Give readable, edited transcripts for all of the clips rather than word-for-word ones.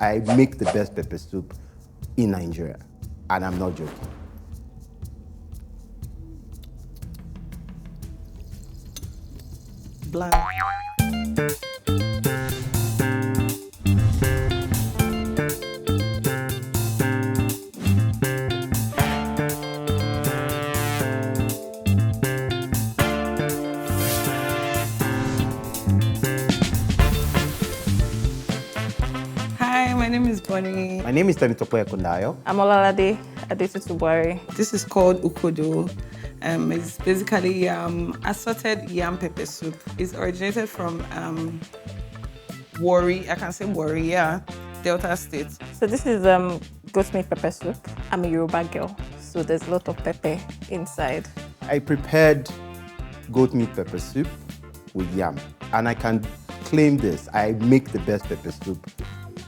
I make the best pepper soup in Nigeria, and I'm not joking. Bland. Hi, my name is Bonet. My name is Ndani. I'm Olalade Adetutubuari. This is called Ukodo. It's basically assorted yam pepper soup. It's originated from Warri, I can say Warri, yeah, Delta State. So this is goatmeat pepper soup. I'm a Yoruba girl, so there's a lot of pepper inside. I prepared goat meat pepper soup with yam, and I can claim this. I make the best pepper soup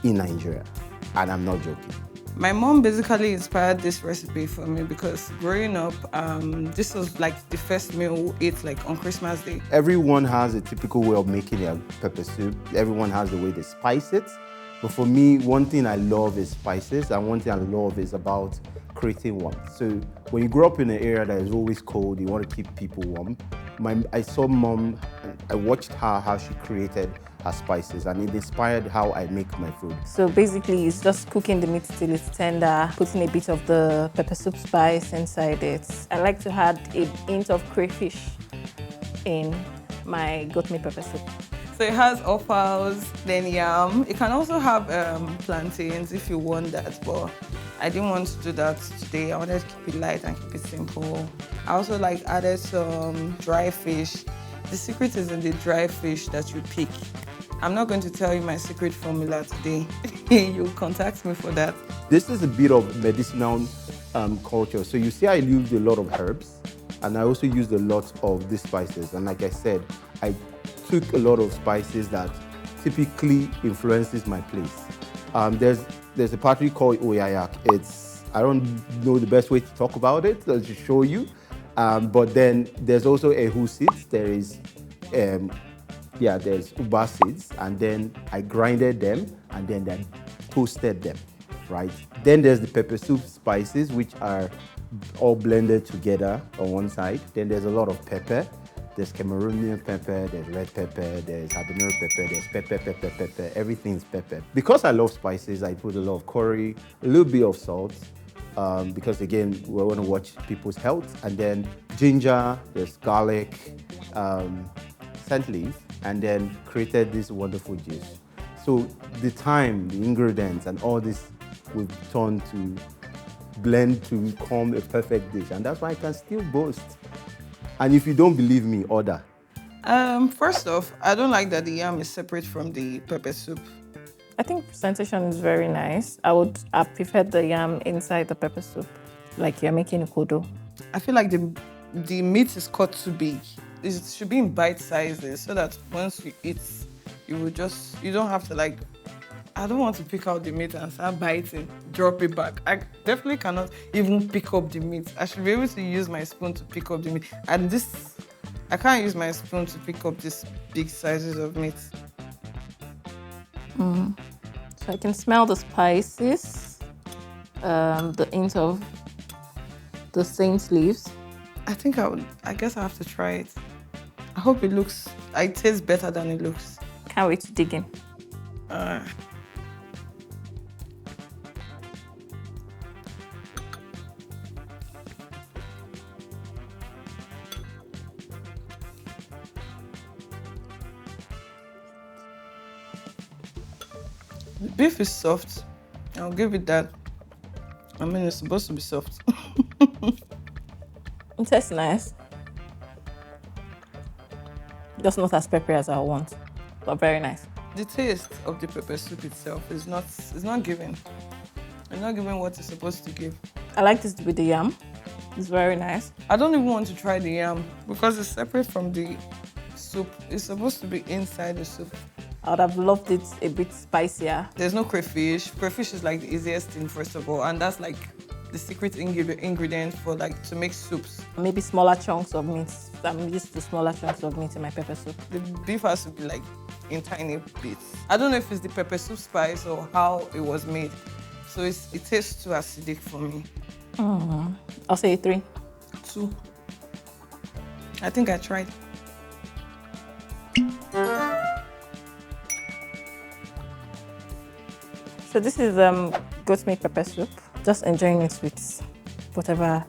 in Nigeria, and I'm not joking. My mom basically inspired this recipe for me because growing up, this was like the first meal we ate like on Christmas Day. Everyone has a typical way of making their pepper soup. Everyone has the way they spice it. But for me, one thing I love is spices, and one thing I love is about creating warmth. So when you grow up in an area that is always cold, you want to keep people warm. I saw mom, I watched her, how she created her spices, and it inspired how I make my food. So basically, it's just cooking the meat till it's tender, putting a bit of the pepper soup spice inside it. I like to add a hint of crayfish in my goat meat pepper soup. So it has offals, then yam. It can also have plantains if you want that, but I didn't want to do that today. I wanted to keep it light and keep it simple. I also added some dry fish. The secret is in the dry fish that you pick. I'm not going to tell you my secret formula today. You'll contact me for that. This is a bit of medicinal culture. So you see I used a lot of herbs, and I also used a lot of these spices. And like I said, I took a lot of spices that typically influences my place. There's a pottery called Oyayak. I don't know the best way to talk about it, so to show you. But then there's also Ehuru seeds. There's Uba seeds, and then I grinded them and then I toasted them, right? Then there's the pepper soup spices, which are all blended together on one side. Then there's a lot of pepper. There's Cameroonian pepper, there's red pepper, there's Habanero pepper, there's pepper, everything's pepper. Because I love spices, I put a lot of curry, a little bit of salt, because again, we want to watch people's health. And then ginger, there's garlic, scent leaf, and then created this wonderful dish. So the time, the ingredients, and all this we've turned to blend to become a perfect dish. And that's why I can still boast. And if you don't believe me, order. First off, I don't like that the yam is separate from the pepper soup. I think presentation is very nice. I prefer the yam inside the pepper soup, like you're making Ukodo. I feel like the meat is cut too big. It should be in bite sizes so that once you eat, you don't have to I don't want to pick out the meat and start biting, drop it back. I definitely cannot even pick up the meat. I should be able to use my spoon to pick up the meat. And I can't use my spoon to pick up these big sizes of meat. So I can smell the spices, the hint of the saint leaves. I guess I have to try it. I hope it tastes better than it looks. Can't wait to dig in. The beef is soft. I'll give it that. I mean, it's supposed to be soft. It tastes nice. Just not as peppery as I want, but very nice. The taste of the pepper soup itself is not giving. It's not giving what it's supposed to give. I like this with the yam. It's very nice. I don't even want to try the yam because it's separate from the soup. It's supposed to be inside the soup. I would have loved it a bit spicier. There's no crayfish. Crayfish is like the easiest thing, first of all, and that's like the secret ingredient for like to make soups. Maybe smaller chunks of meat. I'm used to smaller chunks of meat in my pepper soup. The beef has to be like in tiny bits. I don't know if it's the pepper soup spice or how it was made. So it tastes too acidic for me. I'll say 3. 2. I think I tried. So this is goat meat pepper soup. Just enjoying it with whatever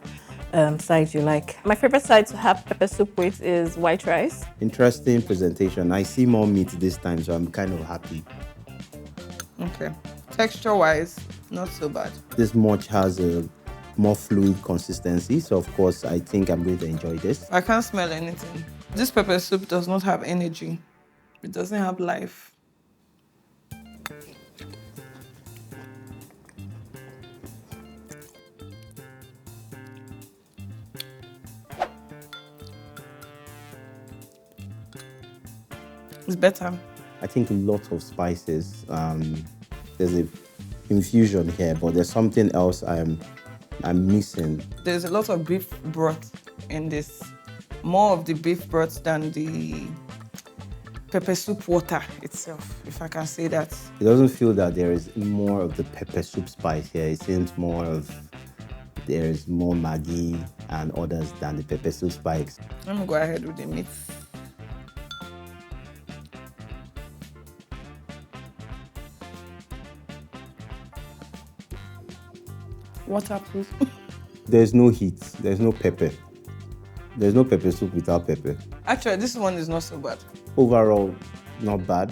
side you like. My favorite side to have pepper soup with is white rice. Interesting presentation. I see more meat this time, so I'm kind of happy. Okay. Texture-wise, not so bad. This much has a more fluid consistency, so of course I think I'm going to enjoy this. I can't smell anything. This pepper soup does not have energy. It doesn't have life. It's better. I think a lot of spices. There's a infusion here, but there's something else I'm missing. There's a lot of beef broth in this. More of the beef broth than the pepper soup water itself, if I can say that. It doesn't feel that there is more of the pepper soup spice here. It seems more of there is more Maggi and others than the pepper soup spice. Let me go ahead with the meat. Waterproof. There's no heat. There's no pepper. There's no pepper soup without pepper. Actually, this one is not so bad. Overall, not bad.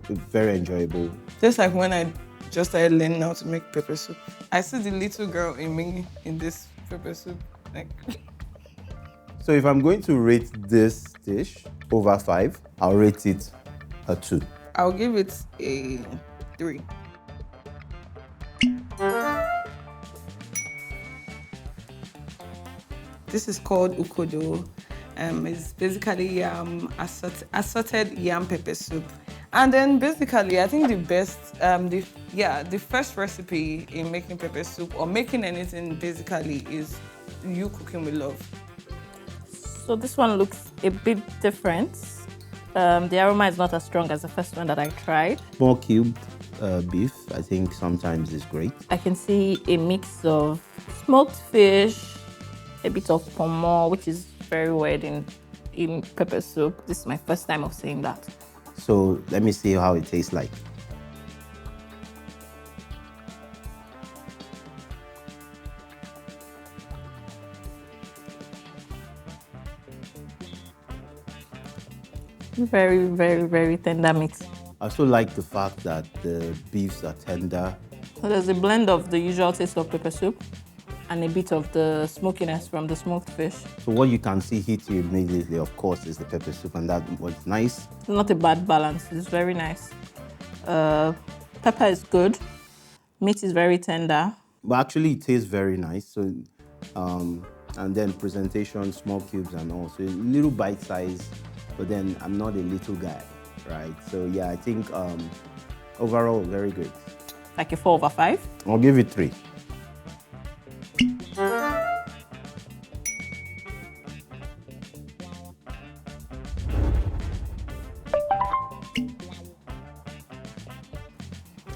Very enjoyable. Just like when I just started learning how to make pepper soup. I see the little girl in me in this pepper soup. Like. So if I'm going to rate this dish over 5, I'll rate it a 2. I'll give it a 3. This is called Ukodo. It's basically assorted yam pepper soup. And then basically, I think the best, the first recipe in making pepper soup or making anything basically is you cooking with love. So this one looks a bit different. The aroma is not as strong as the first one that I tried. Small cubed beef, I think sometimes is great. I can see a mix of smoked fish, a bit of pomo, which is very weird in pepper soup. This is my first time of seeing that. So let me see how it tastes like. Very, very, very tender meat. I also like the fact that the beefs are tender. So there's a blend of the usual taste of pepper soup and a bit of the smokiness from the smoked fish. So what you can see hit you immediately, of course, is the pepper soup, and that was nice. It's not a bad balance. It's very nice. Pepper is good. Meat is very tender. But actually, it tastes very nice. So, and then presentation, small cubes, and all. So a little bite size. But then I'm not a little guy, right? So yeah, I think overall very good. Like a 4 over 5. I'll give it 3.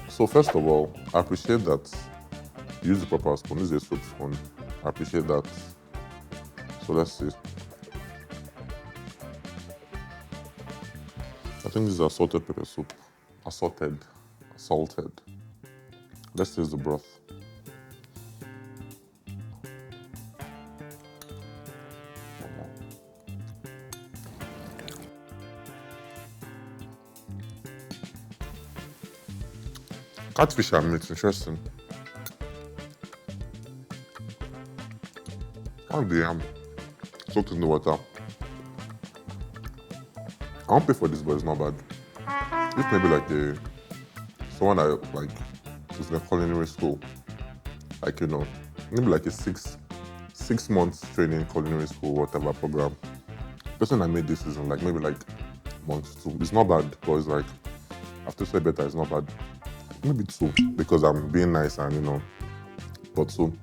So first of all, I appreciate that you use the proper spoon. This is a soup spoon. I appreciate that. So let's see. I think this is assorted pepper soup. Assorted. Salted. Let's taste the broth. Catfish and meat, interesting. I like the yam soaked in the water. I won't pay for this, but it's not bad. This may be like someone I like is in a culinary school, like maybe like a six months training culinary school, whatever program. The person I made this is in like maybe like month 2. It's not bad, but it's like after say better, it's not bad. Maybe 2 because I'm being nice and but 2.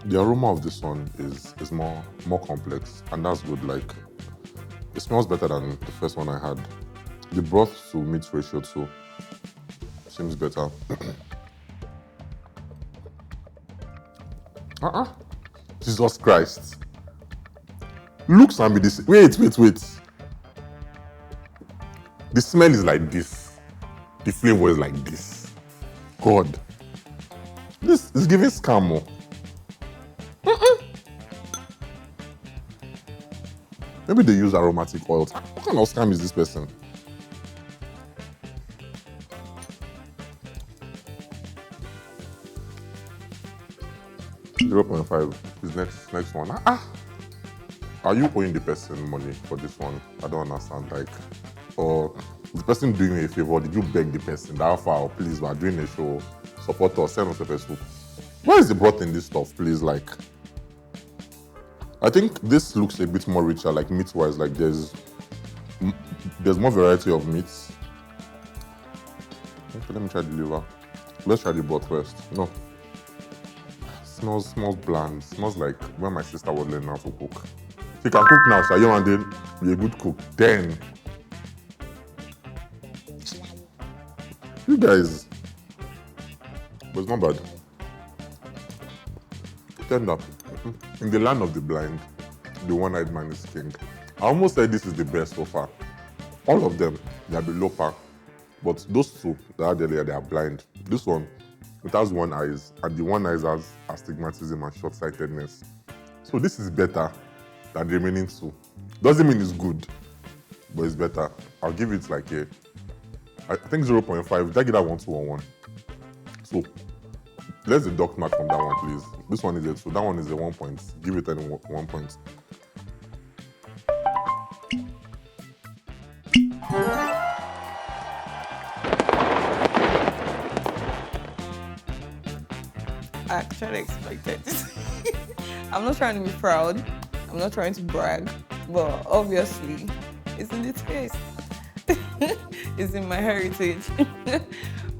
The aroma of this one is more complex, and that's good. Like, it smells better than the first one I had. The broth to meat ratio too seems better. Jesus Christ. Looks and be this. Wait. The smell is like this. The flavor is like this. God. This is giving scam. Maybe they use aromatic oils. What kind of scam is this person? $0.5 is next one. Are you owing the person money for this one? I don't understand. Like, or is the person doing you a favor? Did you beg the person that far? Please, we're doing a show. Support us. Send us Peppersoup. Where is the broth in this stuff? Please, like. I think this looks a bit more richer, like meat-wise. Like there's more variety of meats. Okay, let me try the liver. Let's try the broth first. No. Smells bland. Smells like when my sister was learning how to cook. She can cook now, so you and then be a good cook. Then you guys, but it's not bad. Tender. In the land of the blind, the one-eyed man is king. I almost said this is the best so far. All of them, they are below par. But those two that are there, they are blind. This one, it has one eyes, and the one eyes has astigmatism and short-sightedness. So this is better than the remaining two. Doesn't mean it's good, but it's better. I'll give it like I think 0.5. Did I get that 1, 2, or 1? So let's deduct mark from that one, please. This one is a 2. That one is a 1 point. Give it 1 point. I actually expected this. I'm not trying to be proud. I'm not trying to brag. But obviously, it's in the taste. It's in my heritage.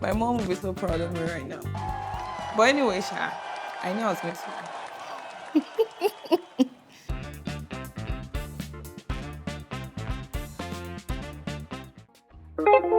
My mom will be so proud of me right now. But anyway, Sha, I knew I was going to win.